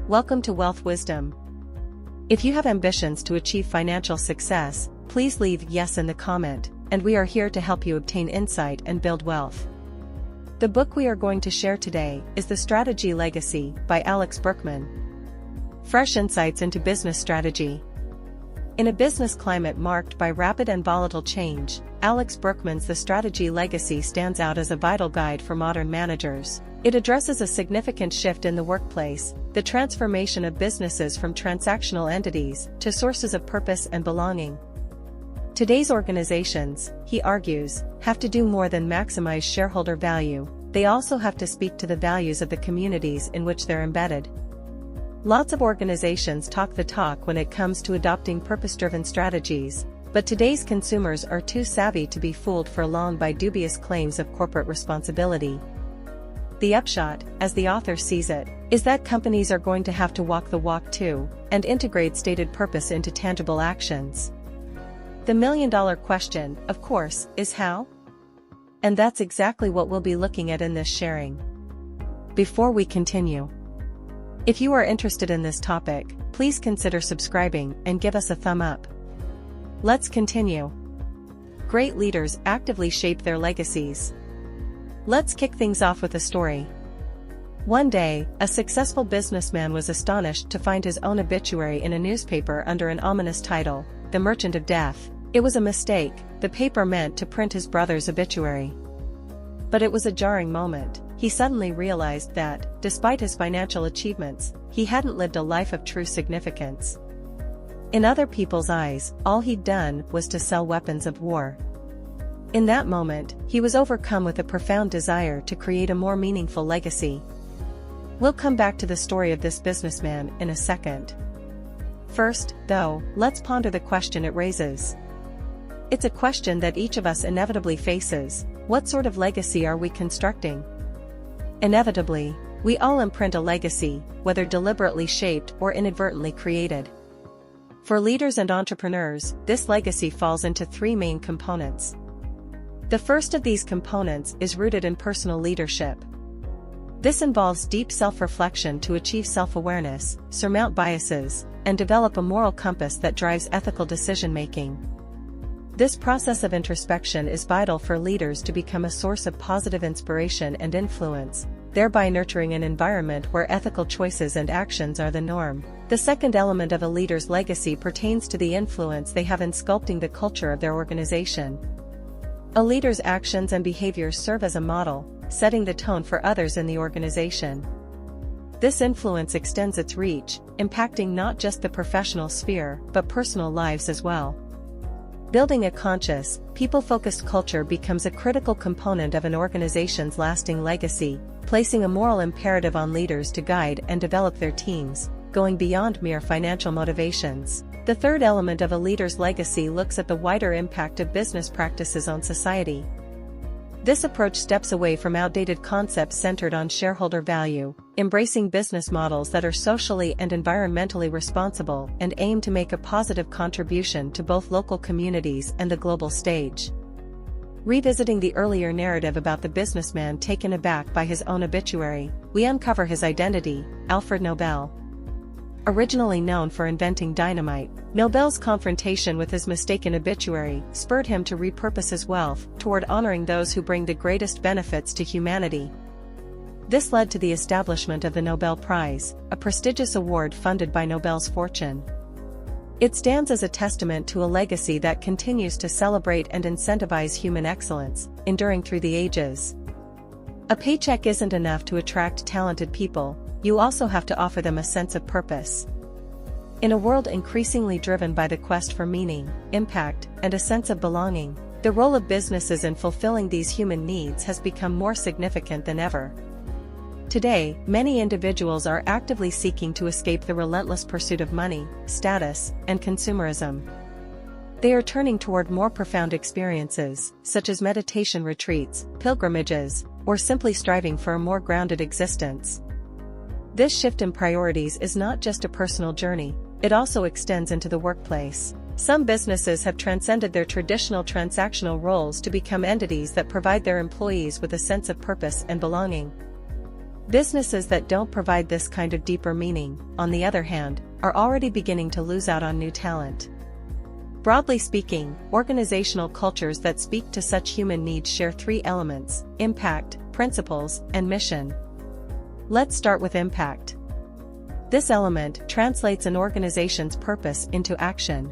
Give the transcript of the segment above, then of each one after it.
Welcome to Wealth Wisdom. If you have ambitions to achieve financial success, please leave yes in the comment, and we are here to help you obtain insight and build wealth. The book we are going to share today is The Strategy Legacy by Alex Berkman. Fresh insights into business strategy. In a business climate marked by rapid and volatile change, Alex Berkman's The Strategy Legacy stands out as a vital guide for modern managers. It addresses a significant shift in the workplace, the transformation of businesses from transactional entities to sources of purpose and belonging. Today's organizations, he argues, have to do more than maximize shareholder value. They also have to speak to the values of the communities in which they're embedded. Lots of organizations talk the talk when it comes to adopting purpose-driven strategies, but today's consumers are too savvy to be fooled for long by dubious claims of corporate responsibility. The upshot, as the author sees it, is that companies are going to have to walk the walk too, and integrate stated purpose into tangible actions. The million-dollar question, of course, is how? And that's exactly what we'll be looking at in this sharing. Before we continue, if you are interested in this topic, please consider subscribing and give us a thumb up. Let's continue. Great leaders actively shape their legacies. Let's kick things off with a story. One day, a successful businessman was astonished to find his own obituary in a newspaper under an ominous title, The Merchant of Death. It was a mistake. The paper meant to print his brother's obituary. But it was a jarring moment. He suddenly realized that, despite his financial achievements, he hadn't lived a life of true significance. In other people's eyes, all he'd done was to sell weapons of war. In that moment, he was overcome with a profound desire to create a more meaningful legacy. We'll come back to the story of this businessman in a second. First, though, let's ponder the question it raises. It's a question that each of us inevitably faces: what sort of legacy are we constructing? Inevitably, we all imprint a legacy, whether deliberately shaped or inadvertently created. For leaders and entrepreneurs, this legacy falls into three main components. The first of these components is rooted in personal leadership. This involves deep self-reflection to achieve self-awareness, surmount biases, and develop a moral compass that drives ethical decision-making. This process of introspection is vital for leaders to become a source of positive inspiration and influence, thereby nurturing an environment where ethical choices and actions are the norm. The second element of a leader's legacy pertains to the influence they have in sculpting the culture of their organization. A leader's actions and behaviors serve as a model, setting the tone for others in the organization. This influence extends its reach, impacting not just the professional sphere, but personal lives as well. Building a conscious, people-focused culture becomes a critical component of an organization's lasting legacy, placing a moral imperative on leaders to guide and develop their teams, going beyond mere financial motivations. The third element of a leader's legacy looks at the wider impact of business practices on society. This approach steps away from outdated concepts centered on shareholder value, embracing business models that are socially and environmentally responsible and aim to make a positive contribution to both local communities and the global stage. Revisiting the earlier narrative about the businessman taken aback by his own obituary, we uncover his identity: Alfred Nobel. Originally known for inventing dynamite, Nobel's confrontation with his mistaken obituary spurred him to repurpose his wealth toward honoring those who bring the greatest benefits to humanity. This led to the establishment of the Nobel Prize, a prestigious award funded by Nobel's fortune. It stands as a testament to a legacy that continues to celebrate and incentivize human excellence, enduring through the ages. A paycheck isn't enough to attract talented people. You also have to offer them a sense of purpose. In a world increasingly driven by the quest for meaning, impact, and a sense of belonging, the role of businesses in fulfilling these human needs has become more significant than ever. Today, many individuals are actively seeking to escape the relentless pursuit of money, status, and consumerism. They are turning toward more profound experiences, such as meditation retreats, pilgrimages, or simply striving for a more grounded existence. This shift in priorities is not just a personal journey, it also extends into the workplace. Some businesses have transcended their traditional transactional roles to become entities that provide their employees with a sense of purpose and belonging. Businesses that don't provide this kind of deeper meaning, on the other hand, are already beginning to lose out on new talent. Broadly speaking, organizational cultures that speak to such human needs share three elements: impact, principles, and mission. Let's start with impact. This element translates an organization's purpose into action.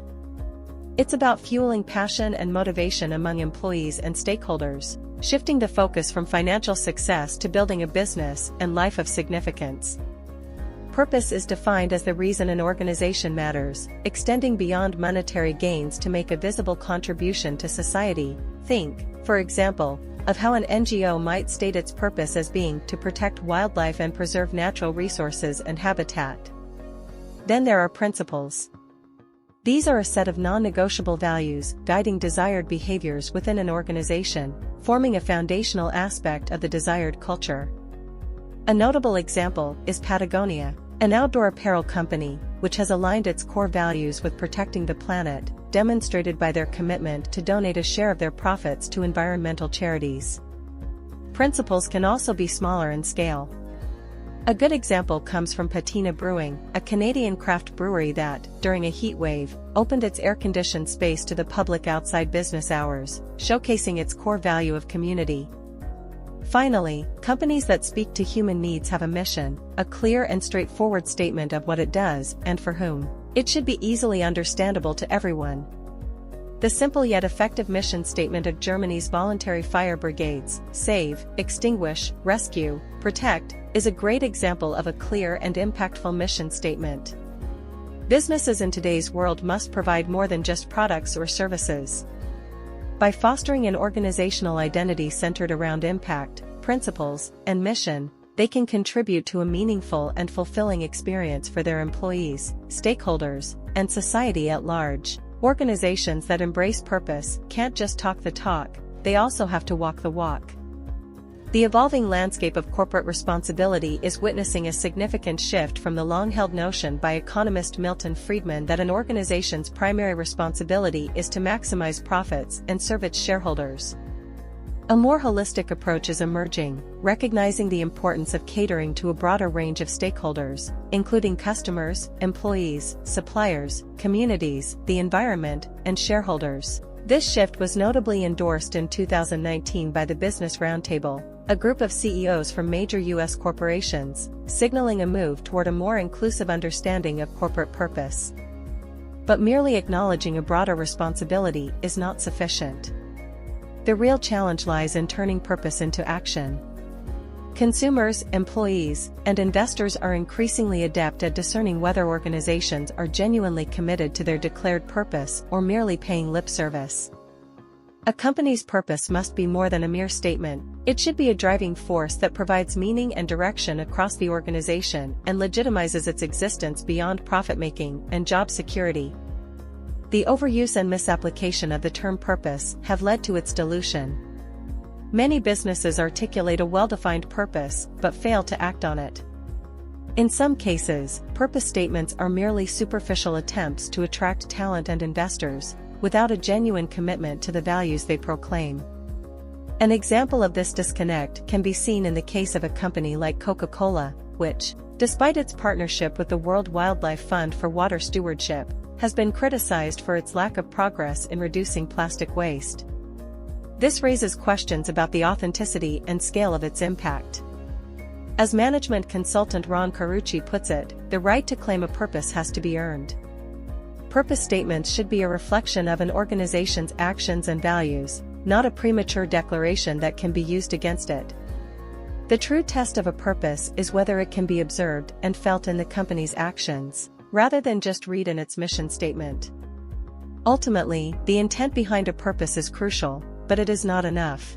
It's about fueling passion and motivation among employees and stakeholders, shifting the focus from financial success to building a business and life of significance. Purpose is defined as the reason an organization matters, extending beyond monetary gains to make a visible contribution to society. Think, for example, of how an NGO might state its purpose as being to protect wildlife and preserve natural resources and habitat. Then there are principles. These are a set of non-negotiable values guiding desired behaviors within an organization, forming a foundational aspect of the desired culture. A notable example is Patagonia, an outdoor apparel company, which has aligned its core values with protecting the planet, demonstrated by their commitment to donate a share of their profits to environmental charities. Principles can also be smaller in scale. A good example comes from Patina Brewing, a Canadian craft brewery that, during a heat wave, opened its air-conditioned space to the public outside business hours, showcasing its core value of community. Finally, companies that speak to human needs have a mission, a clear and straightforward statement of what it does and for whom. It should be easily understandable to everyone. The simple yet effective mission statement of Germany's voluntary fire brigades, save, extinguish, rescue, protect, is a great example of a clear and impactful mission statement. Businesses in today's world must provide more than just products or services. By fostering an organizational identity centered around impact, principles, and mission, they can contribute to a meaningful and fulfilling experience for their employees, stakeholders, and society at large. Organizations that embrace purpose can't just talk the talk, they also have to walk the walk. The evolving landscape of corporate responsibility is witnessing a significant shift from the long-held notion by economist Milton Friedman that an organization's primary responsibility is to maximize profits and serve its shareholders. A more holistic approach is emerging, recognizing the importance of catering to a broader range of stakeholders, including customers, employees, suppliers, communities, the environment, and shareholders. This shift was notably endorsed in 2019 by the Business Roundtable, a group of CEOs from major U.S. corporations, signaling a move toward a more inclusive understanding of corporate purpose. But merely acknowledging a broader responsibility is not sufficient. The real challenge lies in turning purpose into action. Consumers, employees, and investors are increasingly adept at discerning whether organizations are genuinely committed to their declared purpose or merely paying lip service. A company's purpose must be more than a mere statement. It should be a driving force that provides meaning and direction across the organization and legitimizes its existence beyond profit-making and job security. The overuse and misapplication of the term purpose have led to its dilution. Many businesses articulate a well-defined purpose but fail to act on it. In some cases, purpose statements are merely superficial attempts to attract talent and investors, without a genuine commitment to the values they proclaim. An example of this disconnect can be seen in the case of a company like Coca-Cola, which, despite its partnership with the World Wildlife Fund for water stewardship, has been criticized for its lack of progress in reducing plastic waste. This raises questions about the authenticity and scale of its impact. As management consultant Ron Carucci puts it, the right to claim a purpose has to be earned. Purpose statements should be a reflection of an organization's actions and values, not a premature declaration that can be used against it. The true test of a purpose is whether it can be observed and felt in the company's actions, rather than just read in its mission statement. Ultimately, the intent behind a purpose is crucial, but it is not enough.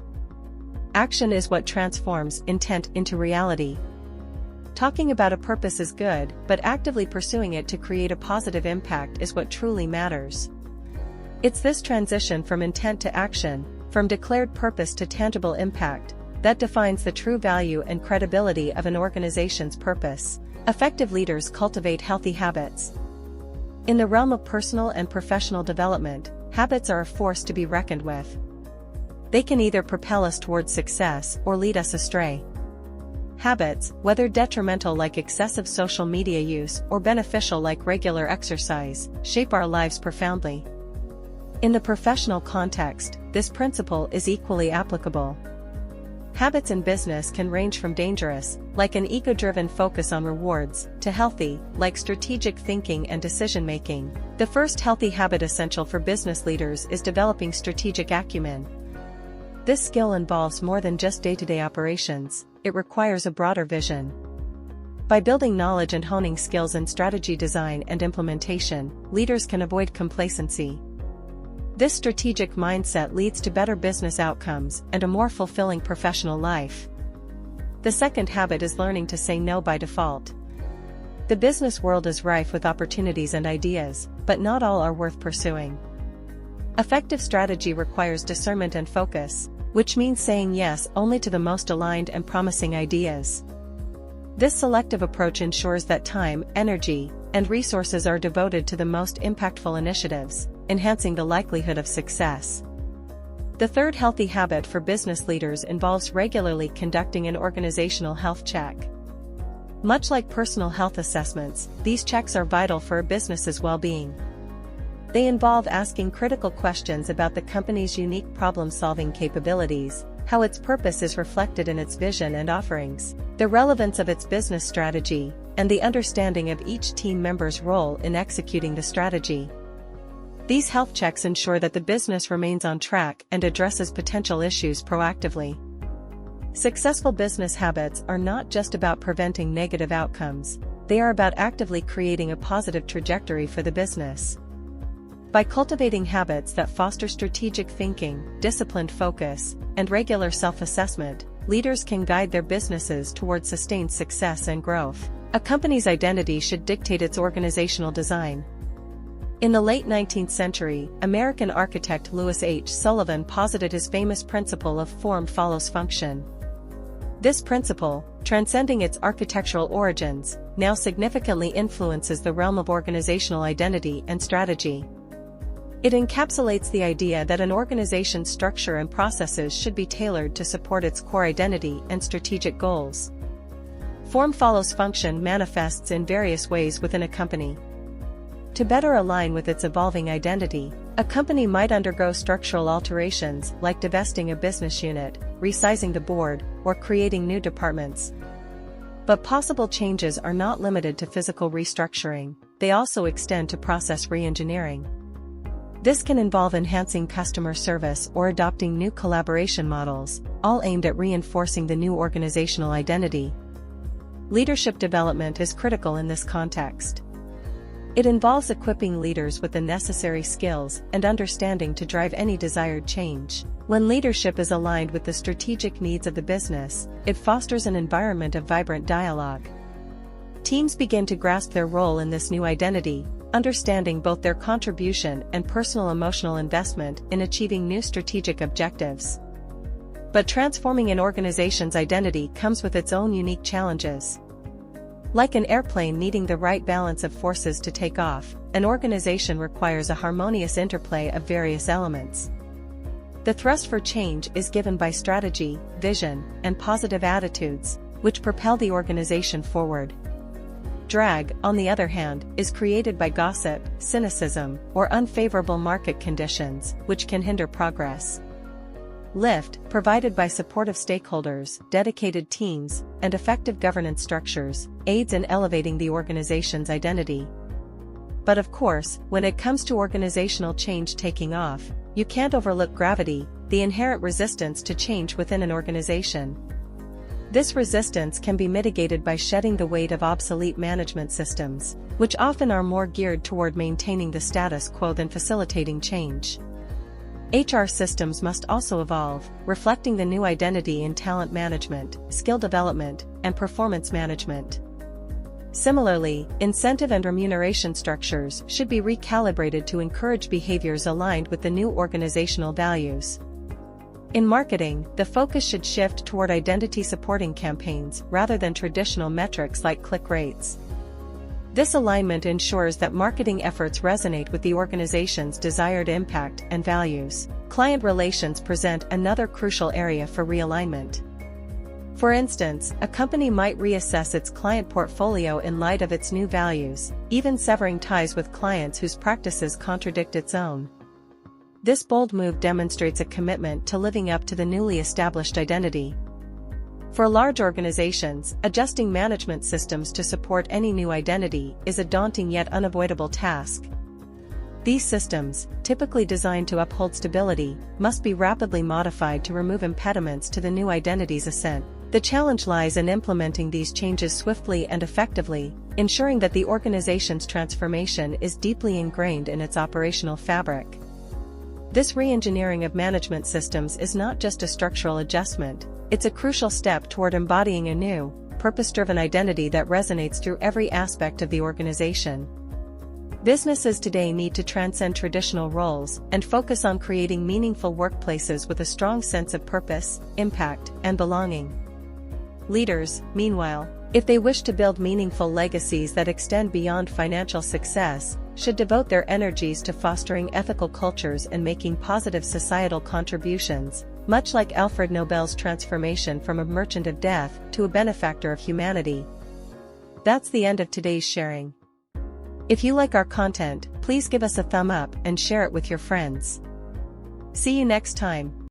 Action is what transforms intent into reality. Talking about a purpose is good, but actively pursuing it to create a positive impact is what truly matters. It's this transition from intent to action, from declared purpose to tangible impact, that defines the true value and credibility of an organization's purpose. Effective leaders cultivate healthy habits. In the realm of personal and professional development, habits are a force to be reckoned with. They can either propel us towards success or lead us astray. Habits, whether detrimental like excessive social media use or beneficial like regular exercise, shape our lives profoundly. In the professional context, this principle is equally applicable. Habits in business can range from dangerous, like an ego-driven focus on rewards, to healthy, like strategic thinking and decision-making. The first healthy habit essential for business leaders is developing strategic acumen. This skill involves more than just day-to-day operations, it requires a broader vision. By building knowledge and honing skills in strategy design and implementation, leaders can avoid complacency. This strategic mindset leads to better business outcomes and a more fulfilling professional life. The second habit is learning to say no by default. The business world is rife with opportunities and ideas, but not all are worth pursuing. Effective strategy requires discernment and focus, which means saying yes only to the most aligned and promising ideas. This selective approach ensures that time, energy, and resources are devoted to the most impactful initiatives, enhancing the likelihood of success. The third healthy habit for business leaders involves regularly conducting an organizational health check. Much like personal health assessments, these checks are vital for a business's well-being. They involve asking critical questions about the company's unique problem-solving capabilities, how its purpose is reflected in its vision and offerings, the relevance of its business strategy, and the understanding of each team member's role in executing the strategy. These health checks ensure that the business remains on track and addresses potential issues proactively. Successful business habits are not just about preventing negative outcomes, they are about actively creating a positive trajectory for the business. By cultivating habits that foster strategic thinking, disciplined focus, and regular self-assessment, leaders can guide their businesses toward sustained success and growth. A company's identity should dictate its organizational design. In the late 19th century, American architect Louis H. Sullivan posited his famous principle of form follows function. This principle, transcending its architectural origins, now significantly influences the realm of organizational identity and strategy. It encapsulates the idea that an organization's structure and processes should be tailored to support its core identity and strategic goals. Form follows function manifests in various ways within a company. To better align with its evolving identity, a company might undergo structural alterations like divesting a business unit, resizing the board, or creating new departments. But possible changes are not limited to physical restructuring, they also extend to process re-engineering. This can involve enhancing customer service or adopting new collaboration models, all aimed at reinforcing the new organizational identity. Leadership development is critical in this context. It involves equipping leaders with the necessary skills and understanding to drive any desired change. When leadership is aligned with the strategic needs of the business, it fosters an environment of vibrant dialogue. Teams begin to grasp their role in this new identity, understanding both their contribution and personal emotional investment in achieving new strategic objectives. But transforming an organization's identity comes with its own unique challenges. Like an airplane needing the right balance of forces to take off, an organization requires a harmonious interplay of various elements. The thrust for change is given by strategy, vision, and positive attitudes, which propel the organization forward. Drag, on the other hand, is created by gossip, cynicism, or unfavorable market conditions, which can hinder progress. Lift, provided by supportive stakeholders, dedicated teams, and effective governance structures, aids in elevating the organization's identity. But of course, when it comes to organizational change taking off, you can't overlook gravity, the inherent resistance to change within an organization. This resistance can be mitigated by shedding the weight of obsolete management systems, which often are more geared toward maintaining the status quo than facilitating change. HR systems must also evolve, reflecting the new identity in talent management, skill development, and performance management. Similarly, incentive and remuneration structures should be recalibrated to encourage behaviors aligned with the new organizational values. In marketing, the focus should shift toward identity-supporting campaigns rather than traditional metrics like click rates. This alignment ensures that marketing efforts resonate with the organization's desired impact and values. Client relations present another crucial area for realignment. For instance, a company might reassess its client portfolio in light of its new values, even severing ties with clients whose practices contradict its own. This bold move demonstrates a commitment to living up to the newly established identity. For large organizations, adjusting management systems to support any new identity is a daunting yet unavoidable task. These systems, typically designed to uphold stability, must be rapidly modified to remove impediments to the new identity's ascent. The challenge lies in implementing these changes swiftly and effectively, ensuring that the organization's transformation is deeply ingrained in its operational fabric. This re-engineering of management systems is not just a structural adjustment, it's a crucial step toward embodying a new, purpose-driven identity that resonates through every aspect of the organization. Businesses today need to transcend traditional roles and focus on creating meaningful workplaces with a strong sense of purpose, impact, and belonging. Leaders, meanwhile, if they wish to build meaningful legacies that extend beyond financial success, should devote their energies to fostering ethical cultures and making positive societal contributions, much like Alfred Nobel's transformation from a merchant of death to a benefactor of humanity. That's the end of today's sharing. If you like our content, please give us a thumb up and share it with your friends. See you next time.